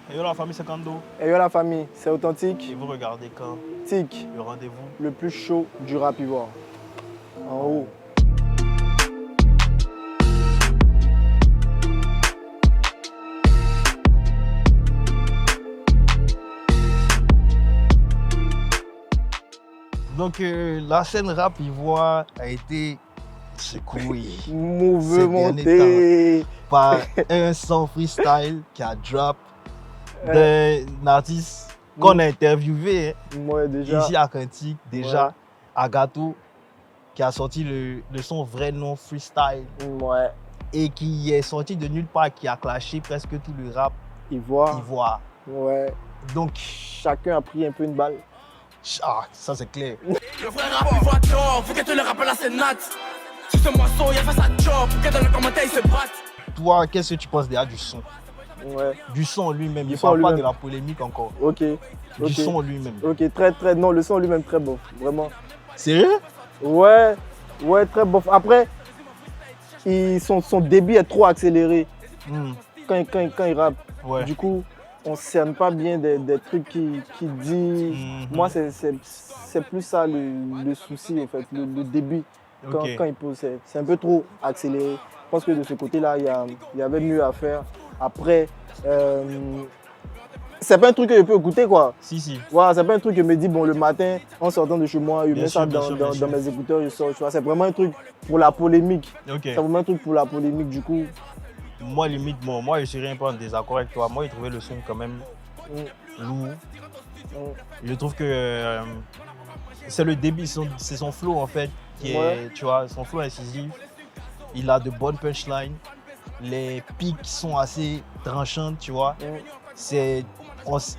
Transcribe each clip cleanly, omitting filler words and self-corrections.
Et yo la famille, c'est Kando. Et yo la famille, c'est Authentique. Et vous regardez quand Tic, le rendez-vous. le plus chaud du rap ivoire. En haut. Donc la scène rap ivoire a été secouée Mouvementé. par un son freestyle qui a drop d'un artiste qu'on a interviewé Ouais, déjà. ici à Kantik, déjà Ouais. Agato, qui a sorti le son vrai nom freestyle Ouais. et qui est sorti de nulle part, qui a clashé presque tout le rap Ivoire. ivoire. Ouais. Donc, Chacun a pris un peu une balle. ah, ça c'est clair. Le vrai rap ivoire top, faut que tu le rappelles à ses nattes. Sur ce morceau, y'a fait sa job, faut que dans les commentaires ils se battent. Toi, qu'est-ce que tu penses déjà du son? Ouais. Du son lui-même, il ne son parle pas de lui-même. la polémique encore. Ok. Du son lui-même. Ok, très. Non, le son lui-même très bon. Vraiment. Sérieux? Ouais. Ouais, très bon. Après, son débit est trop accéléré Hmm. quand il rappe. Ouais. Du coup, on ne cerne pas bien des trucs qu'il dit. Mhm. Moi, c'est plus ça le souci, en fait, le débit. Quand, Ok. quand il pose, c'est un peu trop accéléré. Je pense que de ce côté-là, il y avait mieux à faire. Après, c'est pas un truc que je peux écouter, quoi. Si. Voilà, c'est pas un truc que je me dis, bon, le matin, en sortant de chez moi, je Bien mets sûr, ça bien sûr, bien dans sûr. mes écouteurs, je sors, tu vois. C'est vraiment un truc pour la polémique. Ok. C'est vraiment un truc pour la polémique, du coup. Moi, limite, bon, moi, je serais un peu en désaccord avec toi. Moi, j'ai trouvé le son quand même lourd. Je trouve que c'est le débit, c'est son flow en fait, qui est, tu vois, son flow incisif. Il a de bonnes punchlines. Les pics sont assez tranchantes, tu vois.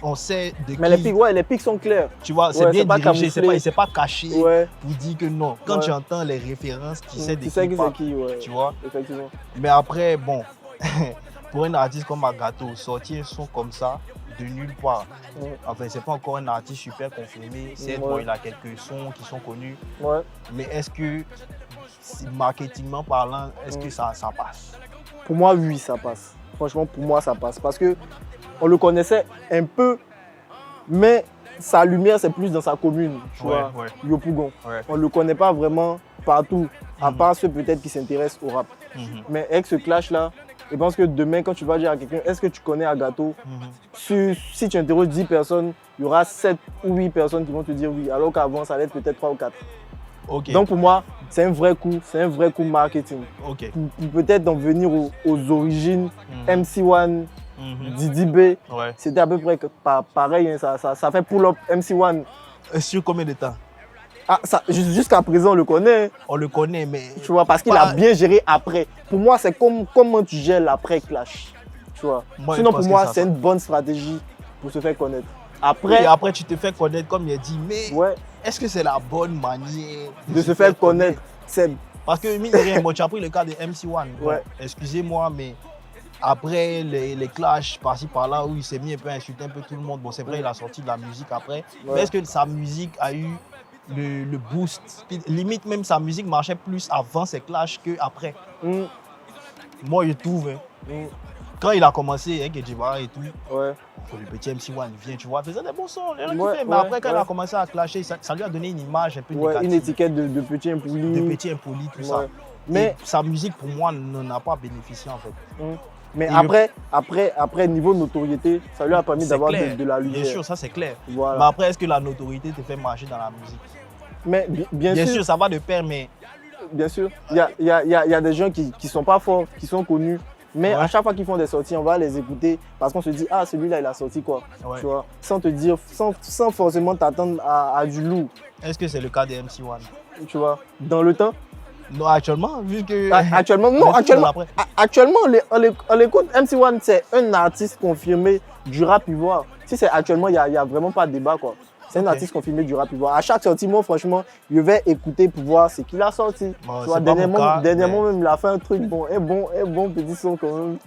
On sait de Mais qui, les pics sont clairs. tu vois, c'est Ouais, bien c'est pas dirigé, camouflé. c'est pas caché Ouais. pour dire que non. Quand Ouais. tu entends les références, tu sais de Tu sais qui qui il c'est parle, qui, ouais. tu vois. Effectivement. Mais après, bon, pour un artiste comme Agato, sortir un son comme ça, de nulle part, Ouais. enfin, c'est pas encore un artiste super confirmé. C'est bon, il a quelques sons qui sont connus. Ouais. Mais est-ce que, marketingment parlant, est-ce que ça passe? Pour moi, oui, ça passe. Franchement, pour moi, ça passe. Parce que on le connaissait un peu, mais sa lumière, c'est plus dans sa commune, tu vois, Ouais. Yopougon. Ouais. On ne le connaît pas vraiment partout, à Mhm. part ceux peut-être qui s'intéressent au rap. Mhm. Mais avec ce clash-là, je pense que demain, quand tu vas dire à quelqu'un, est-ce que tu connais Agato? Si tu interroges 10 personnes, il y aura 7 ou 8 personnes qui vont te dire oui, alors qu'avant, ça allait être peut-être 3 ou 4. Ok. Donc pour moi, c'est un vrai coup marketing. ok. Pour peut-être en venir aux origines, Mhm. MC1, Mhm. Didi B, Ouais. c'était à peu près pareil, hein, ça fait pull-up MC1. Sur combien de temps? Ah, jusqu'à présent, on le connaît, hein, On le connaît, mais. tu vois, parce qu'il Pas- a bien géré après. Pour moi, c'est comment tu gères l'après-clash, tu vois. Moi, je Sinon, pense pour que moi, ça c'est sent. une bonne stratégie pour se faire connaître. Oui, Après, après, tu te fais connaître, comme il a dit, mais ouais, est-ce que c'est la bonne manière de se faire connaître, c'est Parce que, mine de rien, bon, tu as pris le cas de MC1. Bon, Ouais. excusez-moi, mais après les clashs par-ci par-là, où il s'est mis un peu à insulter un peu tout le monde, bon, c'est vrai, il a sorti de la musique après. Ouais. Mais est-ce que sa musique a eu le boost? Limite, même sa musique marchait plus avant ses clashs qu'après. Mm, Moi, je trouve, hein, mm, quand il a commencé avec Edjibara et tout, ouais. le petit MC1 vient, tu vois, faisait des bons sons, les gens Ouais, kiffaient. Mais ouais, après, quand il ouais. a commencé à clasher, ça lui a donné une image un peu Ouais, négative. une étiquette de petit impoli. De petit impoli, tout ça. Ouais. Mais, Et sa musique, pour moi, n'en a pas bénéficié, en fait. mais Et après, niveau notoriété, ça lui a permis C'est d'avoir clair. de la lumière. Bien sûr, ça c'est clair. Mais Voilà. après, est-ce que la notoriété te fait marcher dans la musique? Mais bien Bien sûr, sûr, ça va de pair, mais bien sûr, il y a des gens qui sont pas forts, qui sont connus. Mais Ouais. à chaque fois qu'ils font des sorties, on va les écouter parce qu'on se dit, ah, celui-là, il a sorti quoi, Ouais. tu vois, sans te dire, sans forcément t'attendre à du lourd, est-ce que c'est le cas de MC1? tu vois. Dans le temps, Non, actuellement, vu que. actuellement, non, Mais toujours actuellement, après. actuellement, on l'écoute. MC1, c'est un artiste confirmé du rap ivoire. Si c'est actuellement, il y a vraiment pas de débat, quoi. C'est un Ok. artiste confirmé du rap ivoire. À chaque sortie, moi, franchement, je vais écouter pour voir ce qu'il a sorti. Bon, Tu vois, c'est pas mon cas, dernièrement mais- même, il a fait un truc bon, un bon petit son quand même.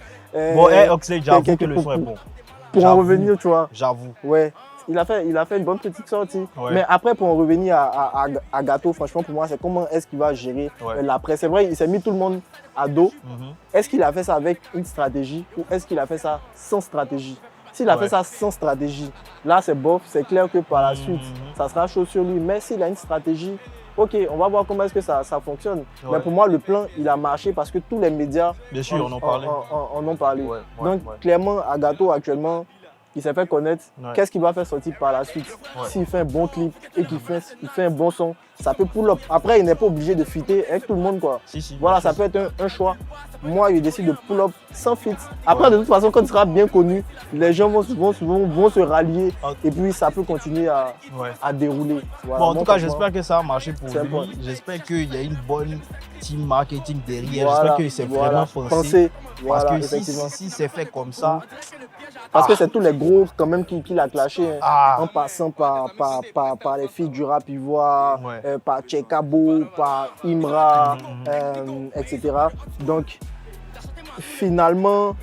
Bon, Oxlade, j'avoue quelques que le son est bon. Pour en j'avoue. revenir, tu vois. J'avoue. Ouais, il a fait une bonne petite sortie. Ouais. Mais après, pour en revenir à Gato, franchement, pour moi, c'est comment est-ce qu'il va gérer l'après. C'est vrai, il s'est mis tout le monde à dos. Est-ce qu'il a fait ça avec une stratégie ou est-ce qu'il a fait ça sans stratégie? S'il a fait ça sans stratégie, là, c'est bof. C'est clair que par la suite, ça sera chaud sur lui. Mais s'il a une stratégie, ok, on va voir comment est-ce que ça fonctionne. Mais pour moi, le plan, il a marché parce que tous les médias Bien sûr, en ont parlé. Donc, ouais. clairement, Agato, actuellement, il s'est fait connaître. Ouais. Qu'est-ce qu'il va faire sortir par la suite? S'il fait un bon clip et qu'il fait un bon son, ça peut pull up. Après, il n'est pas obligé de fitter avec tout le monde, quoi. Si, voilà, ça peut être un choix. Moi, il décide de pull up sans fit. Après, de toute façon, quand il sera bien connu, les gens vont se rallier et puis ça peut continuer à dérouler. Voilà. Bon, en tout cas, j'espère que ça a marché pour lui. J'espère qu'il y a une bonne team marketing derrière. J'espère que c'est vraiment pensé. Parce que si c'est fait comme ça... Parce que c'est tous les gros quand même qui l'a clashé, en passant par les filles du rap ivoire, par Tchekabo, par Imra, etc. Donc finalement,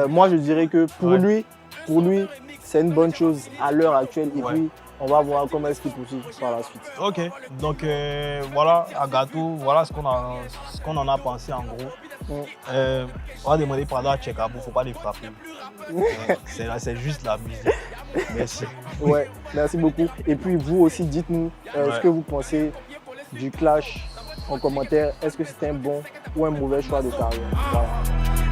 moi je dirais que pour lui, c'est une bonne chose à l'heure actuelle. Et puis on va voir comment est-ce qu'il poursuit par la suite. Ok, donc voilà, Agato, voilà ce qu'on en a pensé en gros. On va demander pardon à Tchekabo, il ne faut pas les frapper. C'est juste la musique. Merci. Ouais, merci beaucoup. Et puis vous aussi, dites-nous ce que vous pensez du clash en commentaire. Est-ce que c'était un bon ou un mauvais choix de carrière? Voilà.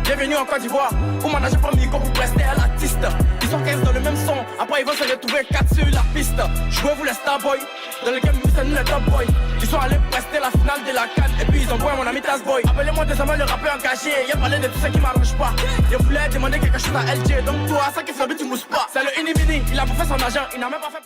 Bienvenue en Côte d'Ivoire, où mon âge pas mis pour rester à l'artiste. Ils sont 15 dans le même son, après ils vont se retrouver 4 sur la piste. Jouez-vous les Starboys, dans le game c'est nous les Top Boys. Ils sont allés prester la finale de la CAN et puis ils envoient mon ami Tasboy. Appelez-moi désormais le rappeur engagé, il a parlé de tout ce qui m'arrange pas. Il voulait demander quelque chose à LG, donc toi, ça qui fait tu mousses pas. C'est le Inimini, il a bouffé son argent, il n'a même pas fait